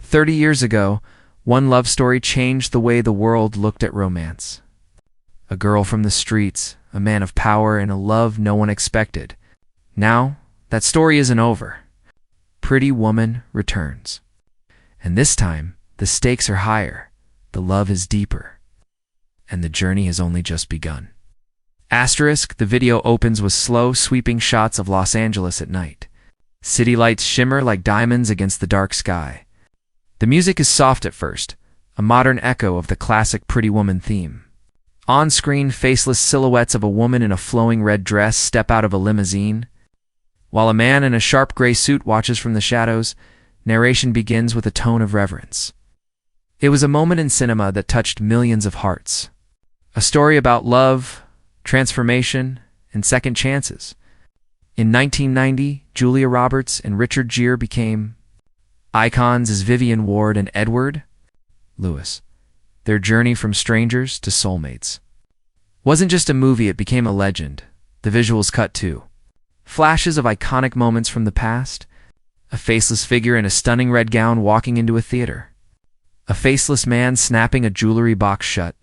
30 years ago, one love story changed the way the world looked at romance. A girl from the streets, a man of power, and a love no one expected. Now, that story isn't over. Pretty Woman returns. And this time, the stakes are higher, the love is deeper, and the journey has only just begun. Asterisk, the video opens with slow, sweeping shots of Los Angeles at night. City lights shimmer like diamonds against the dark sky. The music is soft at first, a modern echo of the classic Pretty Woman theme. On-screen, faceless silhouettes of a woman in a flowing red dress step out of a limousine. While a man in a sharp gray suit watches from the shadows, narration begins with a tone of reverence. It was a moment in cinema that touched millions of hearts. A story about love, transformation, and second chances. In 1990, Julia Roberts and Richard Gere became icons as Vivian and Edward Lewis. Their journey from strangers to soulmates wasn't just a movie, it became a legend. The visuals cut too. Flashes of iconic moments from the past. A faceless figure in a stunning red gown walking into a theater. A faceless man snapping a jewelry box shut.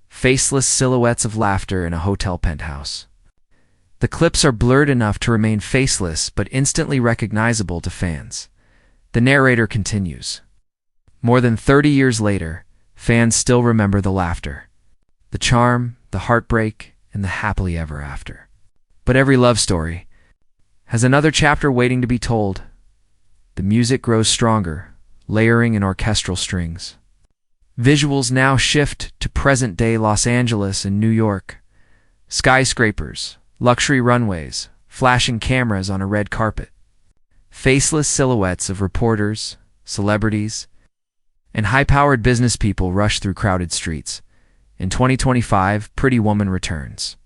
Faceless silhouettes of laughter in a hotel penthouse. The clips are blurred enough to remain faceless but instantly recognizable to fans. The narrator continues. More than 30 years later, fans still remember the laughter, the charm, the heartbreak, and the happily ever after. But every love story has another chapter waiting to be told. The music grows stronger, layering in orchestral strings. Visuals now shift to present-day Los Angeles and New York. Skyscrapers, luxury runways, flashing cameras on a red carpet. Faceless silhouettes of reporters, celebrities, and high-powered business people rush through crowded streets. In 2025, Pretty Woman returns.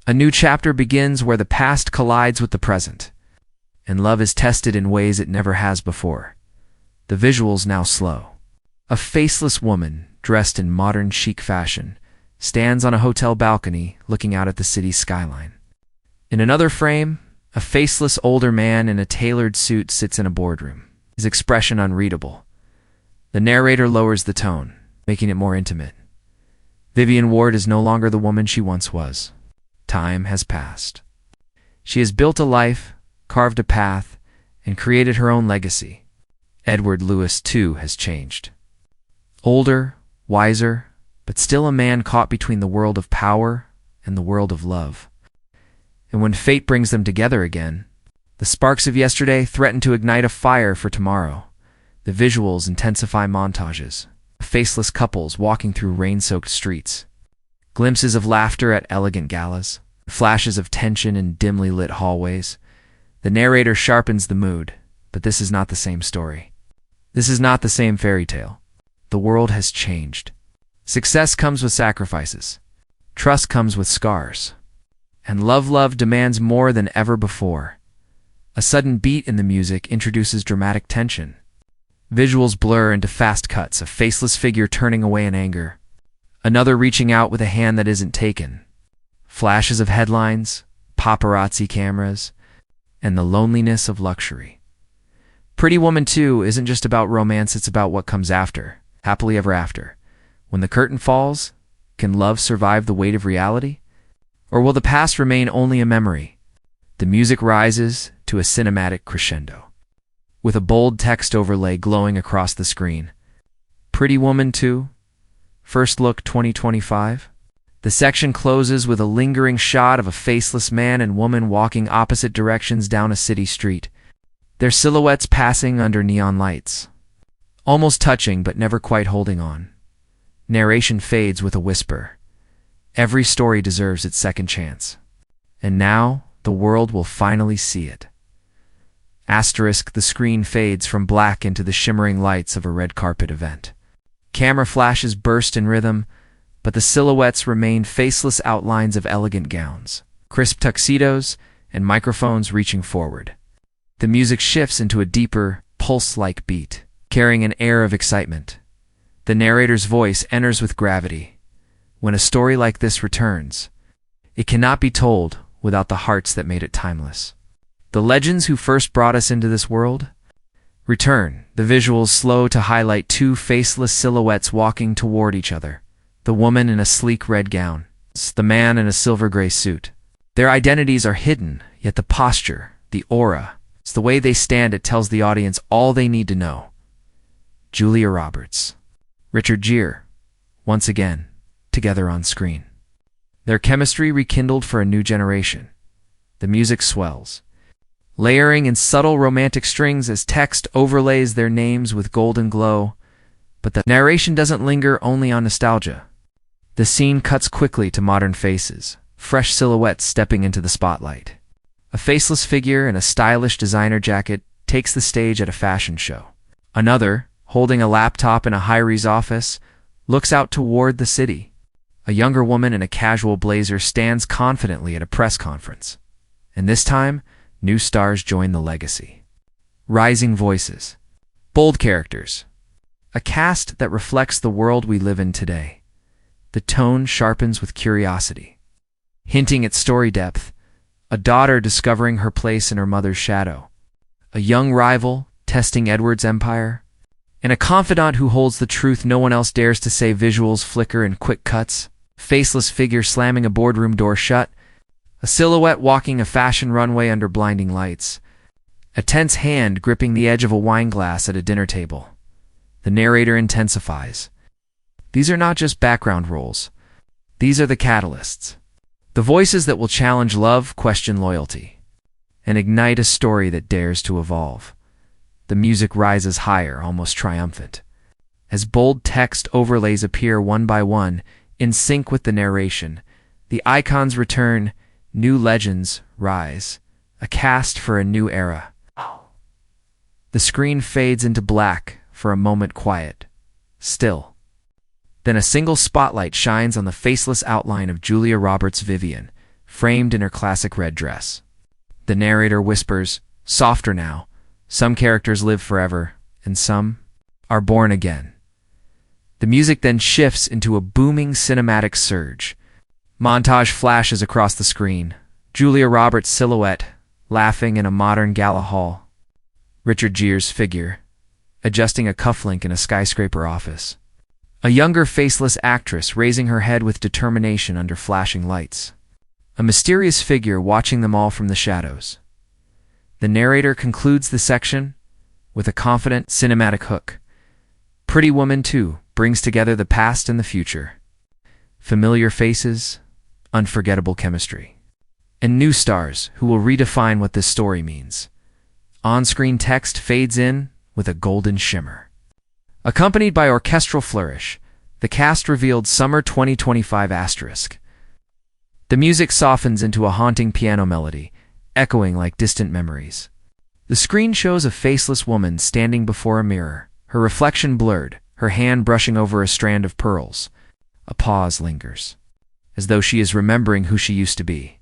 A new chapter begins where the past collides with the present, and love is tested in ways it never has before. The visuals now slow. A faceless woman, dressed in modern chic fashion, stands on a hotel balcony looking out at the city's skyline. In another frame, a faceless older man in a tailored suit sits in a boardroom, his expression unreadable. The narrator lowers the tone, making it more intimate. Vivian is no longer the woman she once was. Time has passed. She has built a life, carved a path, and created her own legacy. Edward Lewis, too, has changed. Older, wiser, but still a man caught between the world of power and the world of love. And when fate brings them together again, the sparks of yesterday threaten to ignite a fire for tomorrow. The visuals intensify montages, faceless couples walking through rain-soaked streets, glimpses of laughter at elegant galas, flashes of tension in dimly lit hallways. The narrator sharpens the mood, but this is not the same story. This is not the same fairy tale. The world has changed. Success comes with sacrifices. Trust comes with scars. And love demands more than ever before. A sudden beat in the music introduces dramatic tension. Visuals blur into fast cuts, a faceless figure turning away in anger, another reaching out with a hand that isn't taken. Flashes of headlines, paparazzi cameras, and the loneliness of luxury. Pretty Woman 2 isn't just about romance, it's about what comes after, happily ever after. When the curtain falls, can love survive the weight of reality? Or will the past remain only a memory? The music rises to a cinematic crescendo, with a bold text overlay glowing across the screen. Pretty Woman 2, First Look 2025. The section closes with a lingering shot of a faceless man and woman walking opposite directions down a city street, their silhouettes passing under neon lights. Almost touching but never quite holding on. Narration fades with a whisper. Every story deserves its second chance. And now, the world will finally see it. Asterisk, the screen fades from black into the shimmering lights of a red carpet event. Camera flashes burst in rhythm, but the silhouettes remain faceless outlines of elegant gowns, crisp tuxedos, and microphones reaching forward. The music shifts into a deeper, pulse-like beat, carrying an air of excitement. The narrator's voice enters with gravity. When a story like this returns, it cannot be told without the hearts that made it timeless. The legends who first brought us into this world, return, the visuals slow to highlight two faceless silhouettes walking toward each other. The woman in a sleek red gown, the man in a silver gray suit. Their identities are hidden, yet the posture, the aura, it's the way they stand, it tells the audience all they need to know. Julia Roberts, Richard Gere, once again, together on screen. Their chemistry rekindled for a new generation. The music swells, layering in subtle romantic strings as text overlays their names with golden glow. But the narration doesn't linger only on nostalgia. The scene cuts quickly to modern faces, fresh silhouettes stepping into the spotlight. A faceless figure in a stylish designer jacket takes the stage at a fashion show. Another, holding a laptop in a high-rise office, looks out toward the city. A younger woman in a casual blazer stands confidently at a press conference. And this time, new stars join the legacy. Rising voices, bold characters, a cast that reflects the world we live in today. The tone sharpens with curiosity, hinting at story depth. A daughter discovering her place in her mother's shadow, a young rival testing Edward's empire, and a confidant who holds the truth no one else dares to say. Visuals flicker in quick cuts, faceless figure slamming a boardroom door shut, a silhouette walking a fashion runway under blinding lights, a tense hand gripping the edge of a wine glass at a dinner table. The narrator intensifies. These are not just background roles. These are the catalysts. The voices that will challenge love, question loyalty, and ignite a story that dares to evolve. The music rises higher, almost triumphant, as bold text overlays appear one by one, in sync with the narration. The icons return, new legends rise, a cast for a new era. The screen fades into black, for a moment quiet, still. Then a single spotlight shines on the faceless outline of Julia Roberts' Vivian, framed in her classic red dress. The narrator whispers, softer now, some characters live forever, and some are born again. The music then shifts into a booming cinematic surge. Montage flashes across the screen, Julia Roberts' silhouette, laughing in a modern gala hall. Richard Gere's figure, adjusting a cufflink in a skyscraper office. A younger faceless actress raising her head with determination under flashing lights. A mysterious figure watching them all from the shadows. The narrator concludes the section with a confident cinematic hook. Pretty Woman 2 brings together the past and the future. Familiar faces, unforgettable chemistry. And new stars who will redefine what this story means. On-screen text fades in with a golden shimmer. Accompanied by orchestral flourish, the cast revealed Summer 2025 *. The music softens into a haunting piano melody, echoing like distant memories. The screen shows a faceless woman standing before a mirror, her reflection blurred, her hand brushing over a strand of pearls. A pause lingers, as though she is remembering who she used to be.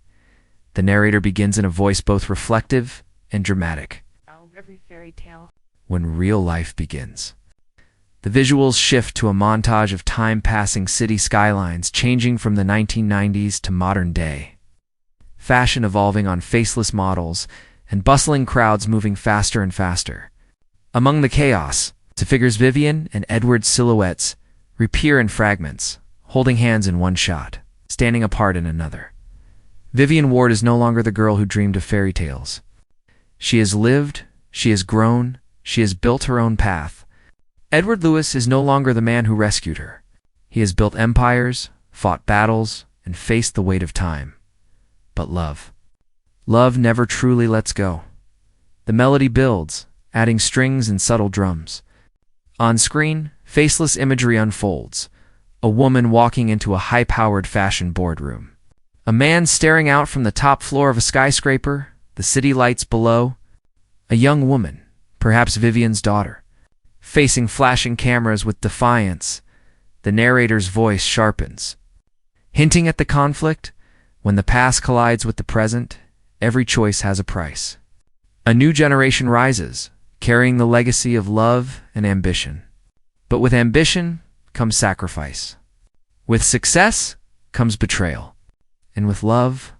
The narrator begins in a voice both reflective and dramatic. Every fairy tale. When real life begins. The visuals shift to a montage of time-passing city skylines changing from the 1990s to modern day. Fashion evolving on faceless models, and bustling crowds moving faster and faster. Among the chaos, the figures Vivian and Edward silhouettes reappear in fragments, holding hands in one shot, standing apart in another. Vivian Ward is no longer the girl who dreamed of fairy tales. She has lived, she has grown, she has built her own path. Edward Lewis is no longer the man who rescued her. He has built empires, fought battles, and faced the weight of time. But love. Love never truly lets go. The melody builds, adding strings and subtle drums. On screen, faceless imagery unfolds. A woman walking into a high-powered fashion boardroom. A man staring out from the top floor of a skyscraper, the city lights below. A young woman, perhaps Vivian's daughter, facing flashing cameras with defiance. The narrator's voice sharpens, hinting at the conflict. When the past collides with the present, every choice has a price. A new generation rises, carrying the legacy of love and ambition. But with ambition comes sacrifice. With success comes betrayal. And with love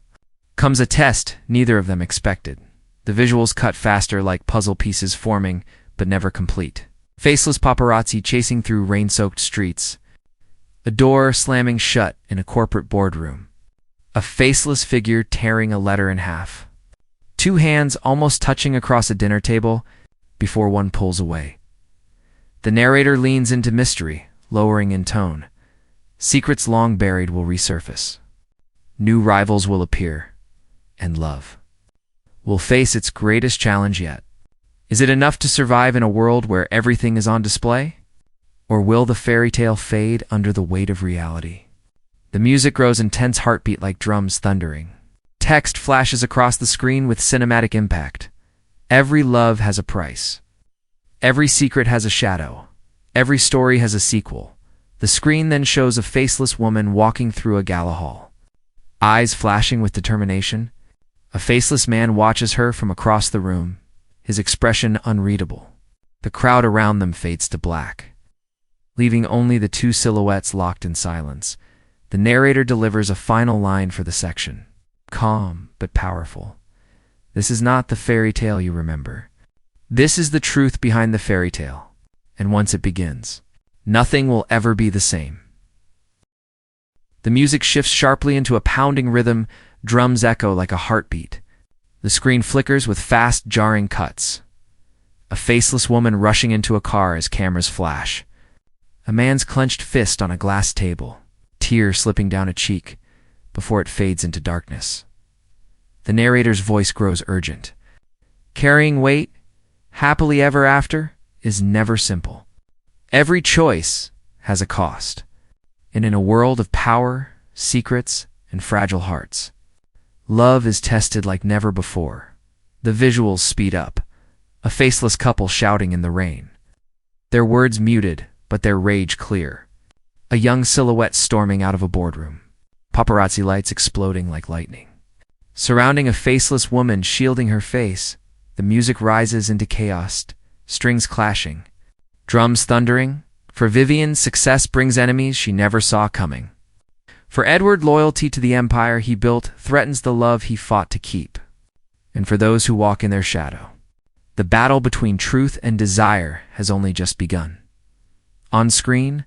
comes a test neither of them expected. The visuals cut faster like puzzle pieces forming, but never complete. Faceless paparazzi chasing through rain-soaked streets. A door slamming shut in a corporate boardroom. A faceless figure tearing a letter in half. Two hands almost touching across a dinner table before one pulls away. The narrator leans into mystery, lowering in tone. Secrets long buried will resurface. New rivals will appear, and love will face its greatest challenge yet. Is it enough to survive in a world where everything is on display? Or will the fairy tale fade under the weight of reality? The music grows intense, heartbeat like drums thundering. Text flashes across the screen with cinematic impact. Every love has a price. Every secret has a shadow. Every story has a sequel. The screen then shows a faceless woman walking through a gala hall. Eyes flashing with determination. A faceless man watches her from across the room, his expression unreadable. The crowd around them fades to black, leaving only the two silhouettes locked in silence. The narrator delivers a final line for the section. Calm, but powerful. This is not the fairy tale you remember. This is the truth behind the fairy tale. And once it begins, nothing will ever be the same. The music shifts sharply into a pounding rhythm, drums echo like a heartbeat. The screen flickers with fast, jarring cuts. A faceless woman rushing into a car as cameras flash. A man's clenched fist on a glass table, tear slipping down a cheek before it fades into darkness. The narrator's voice grows urgent. Carrying weight, happily ever after, is never simple. Every choice has a cost. And in a world of power, secrets, and fragile hearts, love is tested like never before. The visuals speed up. A faceless couple shouting in the rain. Their words muted, but their rage clear. A young silhouette storming out of a boardroom. Paparazzi lights exploding like lightning. Surrounding a faceless woman shielding her face, the music rises into chaos, strings clashing, drums thundering. For Vivian, success brings enemies she never saw coming. For Edward, loyalty to the empire he built threatens the love he fought to keep. And for those who walk in their shadow, the battle between truth and desire has only just begun. On screen,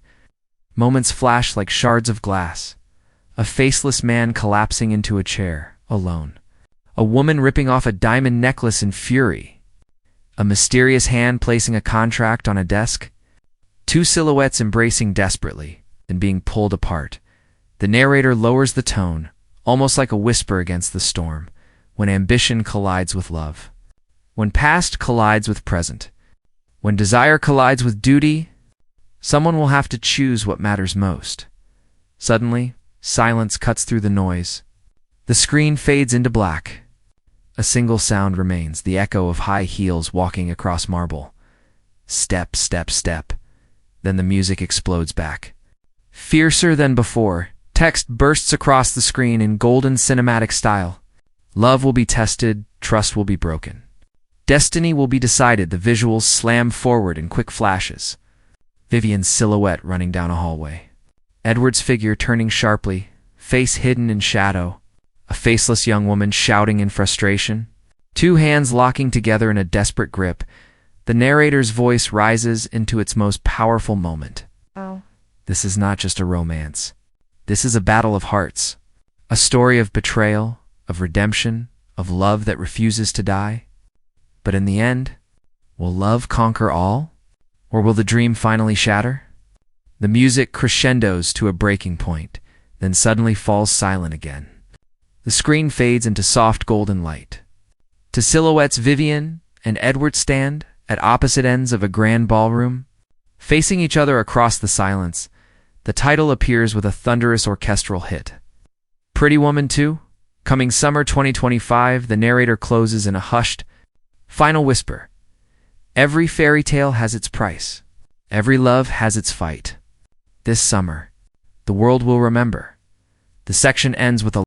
moments flash like shards of glass. A faceless man collapsing into a chair, alone. A woman ripping off a diamond necklace in fury. A mysterious hand placing a contract on a desk. Two silhouettes embracing desperately, then being pulled apart. The narrator lowers the tone, almost like a whisper against the storm, when ambition collides with love. When past collides with present. When desire collides with duty, someone will have to choose what matters most. Suddenly, silence cuts through the noise. The screen fades into black. A single sound remains, the echo of high heels walking across marble. Step, step, step. Then the music explodes back. Fiercer than before, text bursts across the screen in golden cinematic style. Love will be tested, trust will be broken. Destiny will be decided. The visuals slam forward in quick flashes. Vivian's silhouette running down a hallway. Edward's figure turning sharply, face hidden in shadow. A faceless young woman shouting in frustration. Two hands locking together in a desperate grip. The narrator's voice rises into its most powerful moment. Oh. This is not just a romance. This is a battle of hearts. A story of betrayal, of redemption, of love that refuses to die. But in the end, will love conquer all? Or will the dream finally shatter? The music crescendos to a breaking point, then suddenly falls silent again. The screen fades into soft golden light. To silhouettes Vivian and Edward stand at opposite ends of a grand ballroom. Facing each other across the silence, the title appears with a thunderous orchestral hit. Pretty Woman 2? Coming summer 2025, the narrator closes in a hushed, final whisper. Every fairy tale has its price. Every love has its fight. This summer, the world will remember. The section ends with a